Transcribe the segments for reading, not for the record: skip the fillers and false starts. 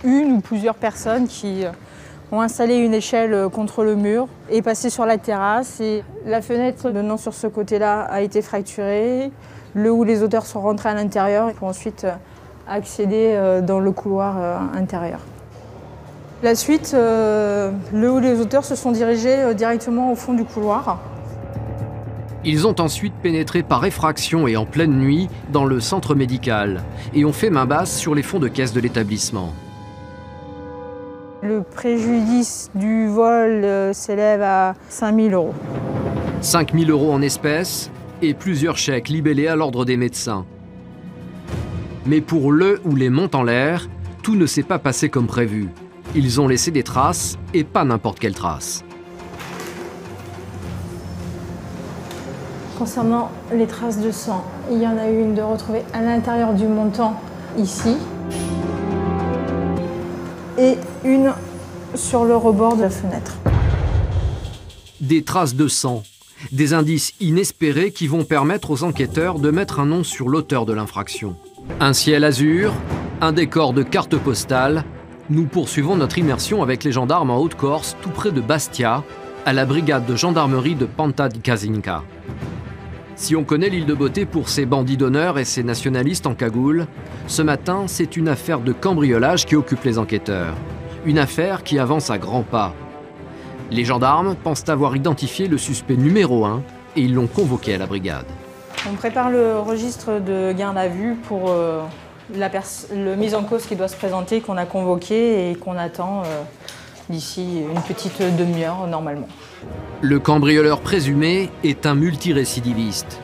une ou plusieurs personnes qui ont installé une échelle contre le mur et passé sur la terrasse. Et la fenêtre donnant sur ce côté-là a été fracturée. Le ou les auteurs sont rentrés à l'intérieur et pour ensuite accéder dans le couloir intérieur. La suite, le ou les auteurs se sont dirigés directement au fond du couloir. Ils ont ensuite pénétré par effraction et en pleine nuit dans le centre médical et ont fait main basse sur les fonds de caisse de l'établissement. Le préjudice du vol s'élève à 5 000 €. 5 000 € en espèces et plusieurs chèques libellés à l'ordre des médecins. Mais pour le ou les montent en l'air, tout ne s'est pas passé comme prévu. Ils ont laissé des traces et pas n'importe quelle trace. Concernant les traces de sang, il y en a eu une de retrouvée à l'intérieur du montant, ici, et une sur le rebord de la fenêtre. Des traces de sang, des indices inespérés qui vont permettre aux enquêteurs de mettre un nom sur l'auteur de l'infraction. Un ciel azur, un décor de carte postale. Nous poursuivons notre immersion avec les gendarmes en Haute-Corse, tout près de Bastia, à la brigade de gendarmerie de Panta di Casinca. Si on connaît l'île de Beauté pour ses bandits d'honneur et ses nationalistes en cagoule, ce matin, c'est une affaire de cambriolage qui occupe les enquêteurs. Une affaire qui avance à grands pas. Les gendarmes pensent avoir identifié le suspect numéro 1 et ils l'ont convoqué à la brigade. On prépare le registre de garde à vue pour le mise en cause qui doit se présenter, qu'on a convoqué et qu'on attend d'ici une petite demi-heure normalement. Le cambrioleur présumé est un multirécidiviste.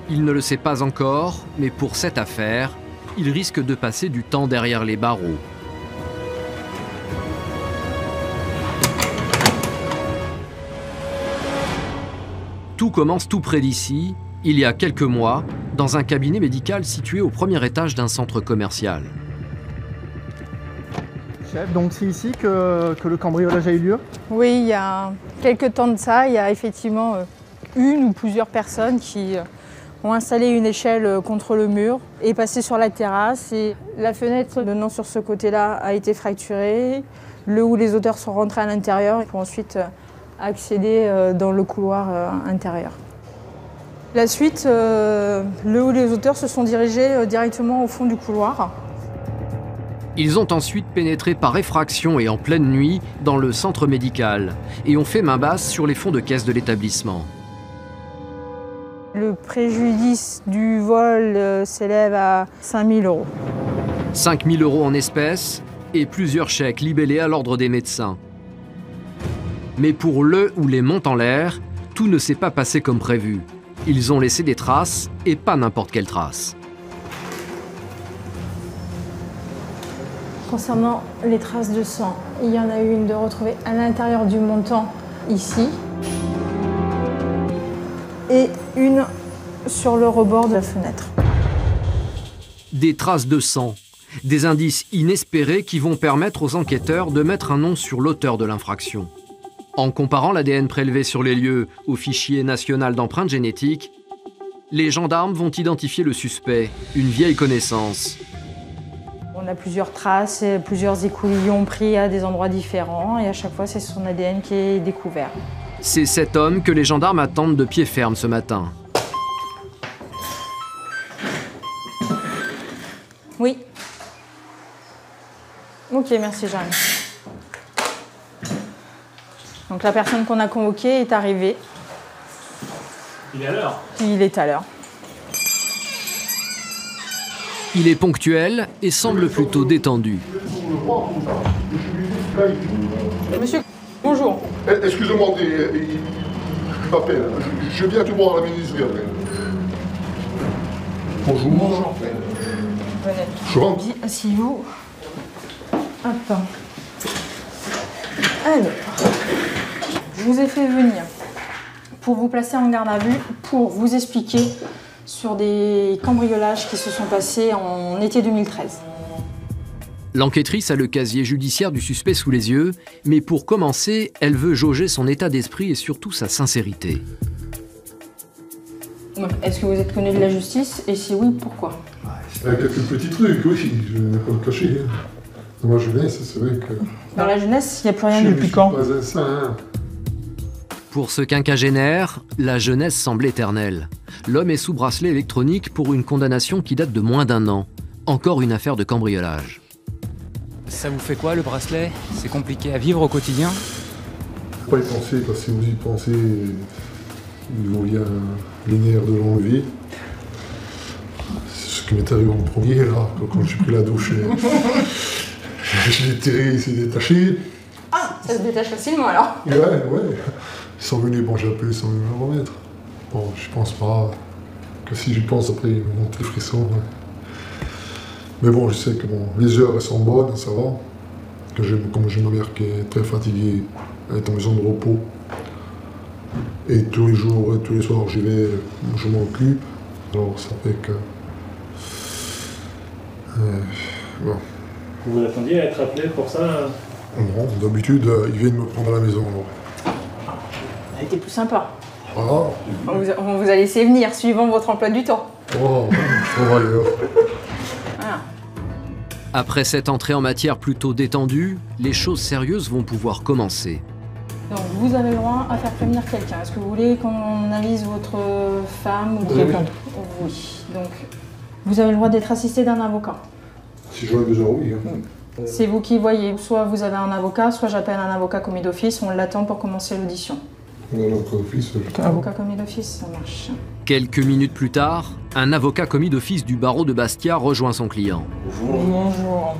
Il ne le sait pas encore, mais pour cette affaire, il risque de passer du temps derrière les barreaux. Tout commence tout près d'ici, il y a quelques mois, dans un cabinet médical situé au premier étage d'un centre commercial. Chef, donc c'est ici que le cambriolage a eu lieu? Oui, il y a quelques temps de ça, il y a effectivement une ou plusieurs personnes qui ont installé une échelle contre le mur et passé sur la terrasse. Et la fenêtre donnant sur ce côté-là a été fracturée. Le ou les auteurs sont rentrés à l'intérieur pour ensuite accéder dans le couloir intérieur. La suite, le ou les auteurs se sont dirigés directement au fond du couloir. Ils ont ensuite pénétré par effraction et en pleine nuit dans le centre médical et ont fait main basse sur les fonds de caisse de l'établissement. Le préjudice du vol s'élève à 5 000 €. 5 000 € en espèces et plusieurs chèques libellés à l'ordre des médecins. Mais pour le ou les montent en l'air, tout ne s'est pas passé comme prévu. Ils ont laissé des traces et pas n'importe quelle trace. Concernant les traces de sang, il y en a eu une de retrouvée à l'intérieur du montant, ici, et une sur le rebord de la fenêtre. Des traces de sang, des indices inespérés qui vont permettre aux enquêteurs de mettre un nom sur l'auteur de l'infraction. En comparant l'ADN prélevé sur les lieux au fichier national d'empreintes génétiques, les gendarmes vont identifier le suspect, une vieille connaissance. On a plusieurs traces, plusieurs écouvillons pris à des endroits différents et à chaque fois c'est son ADN qui est découvert. C'est cet homme que les gendarmes attendent de pied ferme ce matin. Oui. Ok, merci Jeanne. Donc la personne qu'on a convoquée est arrivée. Il est à l'heure. Il est à l'heure. Il est ponctuel et semble plutôt détendu. Monsieur, bonjour. Excusez-moi, je m'appelle. Je viens te voir à la ministre après. Bonjour. Bonjour. Venez. Je rentre. Asseyez-vous. Hop. Alors, je vous ai fait venir pour vous placer en garde à vue, pour vous expliquer sur des cambriolages qui se sont passés en été 2013. L'enquêtrice a le casier judiciaire du suspect sous les yeux, mais pour commencer, elle veut jauger son état d'esprit et surtout sa sincérité. Est-ce que vous êtes connu de la justice? Et si oui, pourquoi? Quelques petits trucs, oui, je ne vais pas le cacher. Dans ma jeunesse, c'est vrai que... Dans la jeunesse, il n'y a plus rien depuis quand? Je suis pas un saint, hein. Pour ce quinquagénaire, la jeunesse semble éternelle. L'homme est sous bracelet électronique pour une condamnation qui date de moins d'1 an. Encore une affaire de cambriolage. Ça vous fait quoi le bracelet? C'est compliqué à vivre au quotidien? Faut pas y penser, parce que si vous y pensez, il vous vient les nerfs de l'enlever. C'est ce qui m'est arrivé en premier, là, quand j'ai pris la douche. Je l'ai tiré, il s'est détaché. Ah, ça se détache facilement alors. Ouais. Ils sont venus, bon, j'ai appelé sans me le remettre. Bon, je pense pas que si j'y pense après, ils me montent les frissons. Ouais. Mais bon, je sais que bon, les heures, elles sont bonnes, ça va. Comme j'ai ma mère qui est très fatiguée, elle est en maison de repos. Et tous les jours, tous les soirs, j'y vais, je m'occupe. Alors ça fait que... bon. Vous attendiez à être appelé pour ça? Non, d'habitude, ils viennent me prendre à la maison. Alors. Ça a été plus sympa. Ah, On vous a laissé venir, suivant votre emploi du temps. oh, je trouve ailleurs. Voilà. Après cette entrée en matière plutôt détendue, les choses sérieuses vont pouvoir commencer. Donc vous avez le droit à faire prévenir quelqu'un. Est-ce que vous voulez qu'on avise votre femme ou Oui. quelqu'un? Oui. Donc vous avez le droit d'être assisté d'un avocat. Si j'en ai besoin, oui. Hein. C'est vous qui voyez. Soit vous avez un avocat, soit j'appelle un avocat commis d'office. On l'attend pour commencer l'audition. Avocat commis d'office, ça marche. Quelques minutes plus tard, un avocat commis d'office du barreau de Bastia rejoint son client. Bonjour.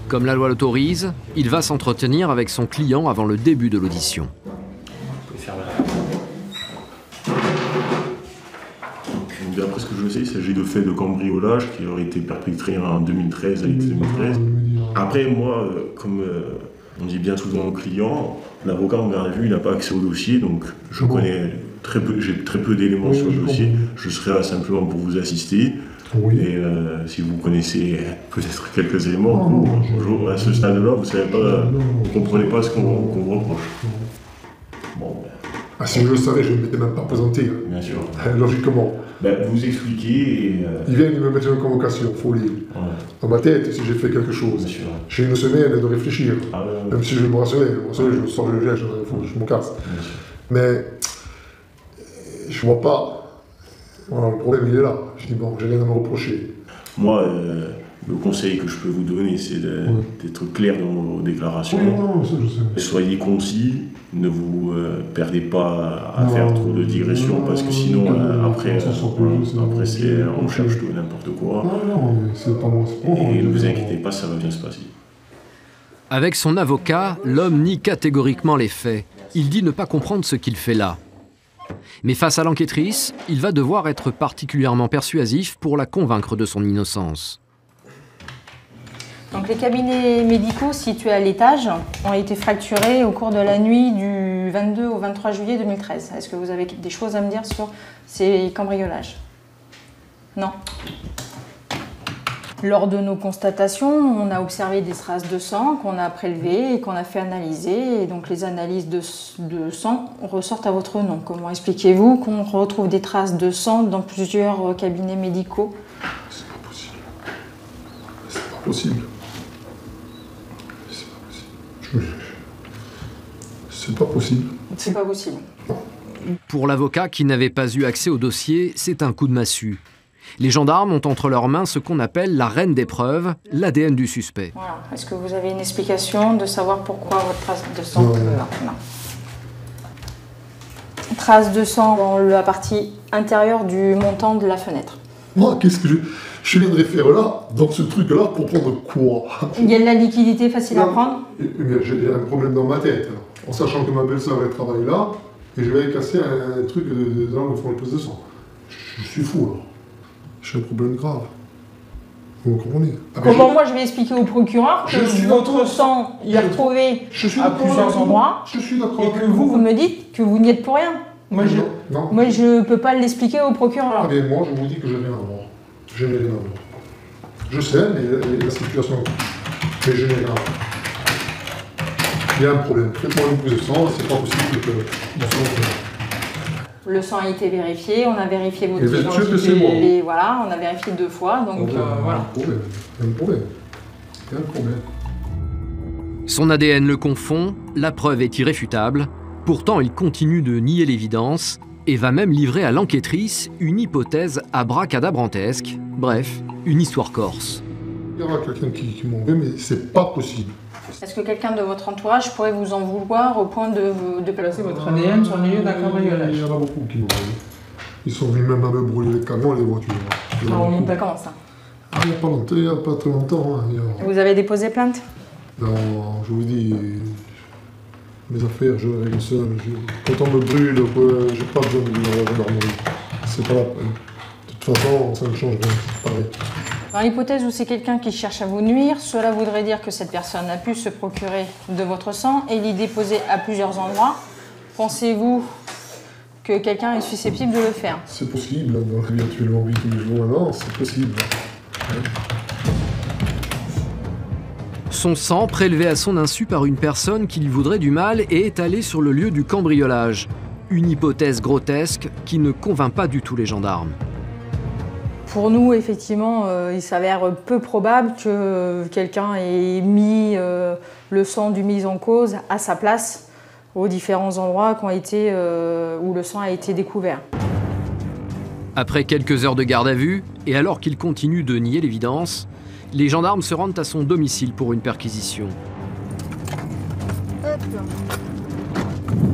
Comme la loi l'autorise, il va s'entretenir avec son client avant le début de l'audition. D'après ce que je sais, il s'agit de faits de cambriolage qui auraient été perpétrés en 2013, à l'été 2013. Après, moi, comme on dit bien souvent aux clients, l'avocat en garde à vue, il n'a pas accès au dossier, donc je connais j'ai très peu d'éléments sur le dossier. Je serai là simplement pour vous assister. Oui. Et si vous connaissez peut-être quelques éléments, à ce stade-là, vous savez pas, vous comprenez pas ce qu'on vous reproche. Bon, Ah, si je le savais, je ne m'étais même pas présenté. bien sûr. Logiquement. Vous expliquez et... Ils viennent, ils me mettent une convocation, folie. ouais, Dans ma tête, si j'ai fait quelque chose. bien sûr. J'ai une semaine de réfléchir. Ah, Même si je me bracelet, je sors le geste, je me casse. bien sûr. Mais je vois pas. Voilà, le problème, il est là. Je dis, bon, j'ai rien à me reprocher. Moi, le conseil que je peux vous donner, c'est d'être clair dans vos déclarations. Non, ça je sais. Soyez concis, ne vous perdez pas à faire trop de digressions, parce que sinon, après, on cherche tout n'importe quoi. Non, mais c'est pas moi. Et ne vous inquiétez pas, ça va bien se passer. Avec son avocat, l'homme nie catégoriquement les faits. Il dit ne pas comprendre ce qu'il fait là. Mais face à l'enquêtrice, il va devoir être particulièrement persuasif pour la convaincre de son innocence. Donc les cabinets médicaux situés à l'étage ont été fracturés au cours de la nuit du 22 au 23 juillet 2013. Est-ce que vous avez des choses à me dire sur ces cambriolages? Non. Lors de nos constatations, on a observé des traces de sang qu'on a prélevées et qu'on a fait analyser. Et donc les analyses de sang ressortent à votre nom. Comment expliquez-vous qu'on retrouve des traces de sang dans plusieurs cabinets médicaux? C'est pas possible. C'est pas possible. C'est pas possible. C'est pas possible. Pour l'avocat qui n'avait pas eu accès au dossier, c'est un coup de massue. Les gendarmes ont entre leurs mains ce qu'on appelle la reine des preuves, l'ADN du suspect. Voilà. Est-ce que vous avez une explication de savoir pourquoi votre trace de sang? Non. Non. Trace de sang dans la partie intérieure du montant de la fenêtre. Moi, qu'est-ce que je viendrais faire là, dans ce truc-là, pour prendre quoi? Il y a de la liquidité facile à Non, prendre? mais j'ai un problème dans ma tête, en sachant que ma belle-sœur, elle travaille là, et je vais aller casser un truc de là où ils font les prises de sang. Je suis fou, là. J'ai un problème grave. Vous comprenez? Comment moi je vais expliquer au procureur que Je suis votre d'accord. sang il est retrouvé Je suis à d'accord plusieurs avec vous. endroits Je suis d'accord et avec que vous me dites que vous n'y êtes pour rien? Moi Non. je peux pas l'expliquer au procureur. Ah bien, moi, je vous dis que je n'ai rien à voir. Je n'ai rien à voir. Je sais, mais la situation... Mais je n'ai rien à voir. Il y a un problème. Faites-moi une prise de sang, c'est pas possible que... Le sang a été vérifié, on a vérifié votre Et bien sûr que c'est moi. Et voilà, on a vérifié 2 fois, donc voilà. Il y a un problème. Il y a un problème. Son ADN le confond, la preuve est irréfutable. Pourtant, il continue de nier l'évidence et va même livrer à l'enquêtrice une hypothèse abracadabrantesque. Bref, une histoire corse. Il y aura quelqu'un qui m'en veut, mais c'est pas possible. Est-ce que quelqu'un de votre entourage pourrait vous en vouloir au point de Placer votre ADN sur le milieu d'un cambriolage. Il y en a beaucoup qui m'en veulent. Ils sont venus même à me brûler les camions et les voitures. Ça remonte à quand ça? Il n'y a pas longtemps, il n'y a pas très longtemps. Hein. Vous avez déposé plainte? Non, je vous dis, mes affaires, je règle seul. Quand on me brûle, j'ai pas besoin de la gendarmerie. C'est pas la peine. De toute façon, ça ne change rien, c'est pareil. Dans l'hypothèse où c'est quelqu'un qui cherche à vous nuire, cela voudrait dire que cette personne a pu se procurer de votre sang et l'y déposer à plusieurs endroits. Pensez-vous que quelqu'un est susceptible de le faire? C'est possible, dans la vie actuellement, oui, tous les jours, non, c'est possible. Son sang, prélevé à son insu par une personne qui lui voudrait du mal, est étalé sur le lieu du cambriolage. Une hypothèse grotesque qui ne convainc pas du tout les gendarmes. Pour nous, effectivement, il s'avère peu probable que quelqu'un ait mis le sang du mis en cause à sa place aux différents endroits où le sang a été découvert. Après quelques heures de garde à vue, et alors qu'il continue de nier l'évidence, les gendarmes se rendent à son domicile pour une perquisition.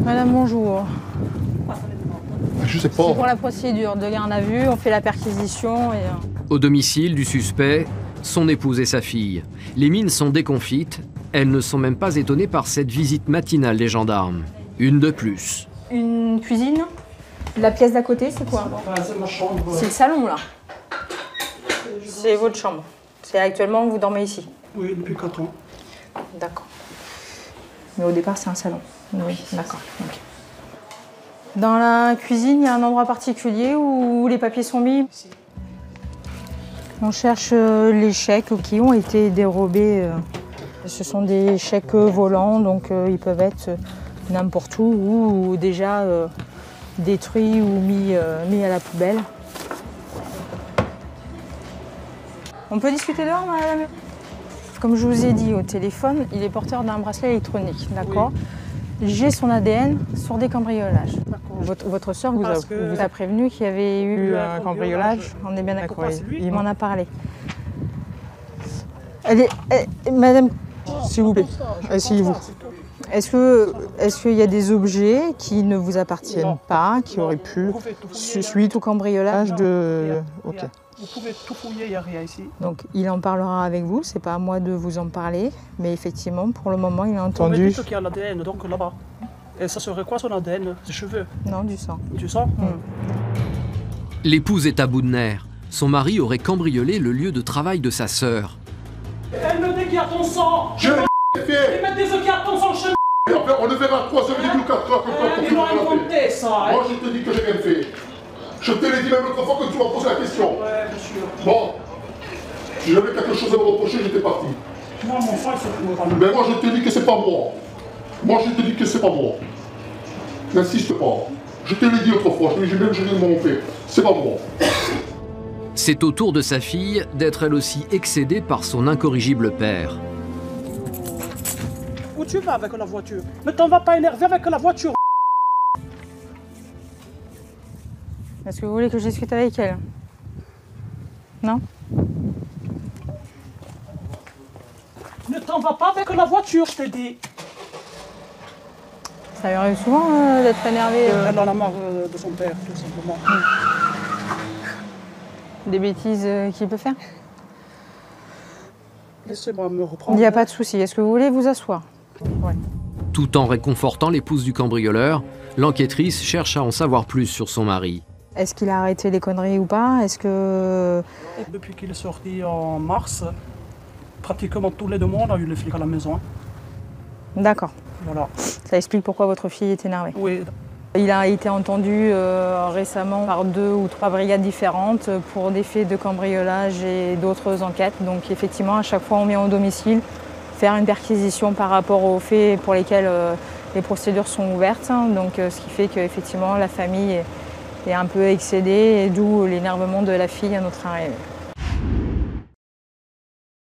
Madame, bonjour. Je sais pas. C'est pour la procédure de garde à vue, on fait la perquisition et... Au domicile du suspect, son épouse et sa fille. Les mines sont déconfites, elles ne sont même pas étonnées par cette visite matinale des gendarmes. Une de plus. Une cuisine? La pièce d'à côté, c'est quoi? C'est ma chambre. C'est le salon, là. C'est votre chambre. C'est actuellement, vous dormez ici? Oui, depuis 4 ans. D'accord. Mais au départ, c'est un salon. Oui, d'accord. Okay. Dans la cuisine, il y a un endroit particulier où les papiers sont mis? On cherche les chèques qui ont été dérobés. Ce sont des chèques volants, donc ils peuvent être n'importe où ou déjà détruits ou mis à la poubelle. On peut discuter dehors, madame? Comme je vous ai dit au téléphone, il est porteur d'un bracelet électronique, d'accord? Oui. J'ai son ADN sur des cambriolages. Votre soeur vous a prévenu qu'il y avait eu un cambriolage. On est bien d'accord. Il m'en a parlé. Madame, s'il vous plaît, asseyez-vous. Est-ce qu'il y a des objets qui ne vous appartiennent pas, qui auraient pu, suite au cambriolage de... Ok. Vous pouvez tout fouiller, il n'y a rien ici. Donc il en parlera avec vous, c'est pas à moi de vous en parler, mais effectivement, pour le moment, il a entendu... On me dit qu'il y a l'ADN, donc là-bas. Et ça serait quoi son ADN? Ses cheveux? Non, du sang. Du sang? L'épouse est à bout de nerfs. Son mari aurait cambriolé le lieu de travail de sa sœur. Elle me dit qu'il y a ton sang! Je l'ai fait! Il me dit qu'il y a ton sang chez Et après, on le verra à 3h04 heures comme ils m'ont inventé ça! Moi, je te dis que j'ai rien fait. Je te l'ai dit même l'autre fois que tu m'as posé la question. Ouais, bien sûr. Bon, si j'avais quelque chose à me reprocher, j'étais parti. Moi, mon sang, il se trouve. Mais moi, je te dis que c'est pas moi. Moi, je te dis que c'est pas moi. N'insiste pas. Je te l'ai dit autrefois, je l'ai même gêné de mon fait. C'est pas moi. C'est au tour de sa fille d'être elle aussi excédée par son incorrigible père. Où tu vas avec la voiture? Ne t'en vas pas énerver avec la voiture. Est-ce que vous voulez que je discute avec elle? Non? Ne t'en vas pas avec la voiture, je t'ai dit. Ça lui arrive souvent d'être énervée. Elle en a marre de son père, tout simplement. Des bêtises qu'il peut faire? Laissez-moi me reprendre. Il n'y a pas de souci. Est-ce que vous voulez vous asseoir? Ouais. Tout en réconfortant l'épouse du cambrioleur, l'enquêtrice cherche à en savoir plus sur son mari. Est-ce qu'il a arrêté les conneries ou pas? Est-ce que... Depuis qu'il est sorti en mars, pratiquement tous les 2 mois, on a eu les flics à la maison. D'accord. Voilà. Ça explique pourquoi votre fille est énervée. Oui. Il a été entendu récemment par 2 ou 3 brigades différentes pour des faits de cambriolage et d'autres enquêtes. Donc effectivement, à chaque fois, on vient au domicile faire une perquisition par rapport aux faits pour lesquels les procédures sont ouvertes. Donc ce qui fait qu'effectivement, la famille et un peu excédé, et d'où l'énervement de la fille à notre arrivée.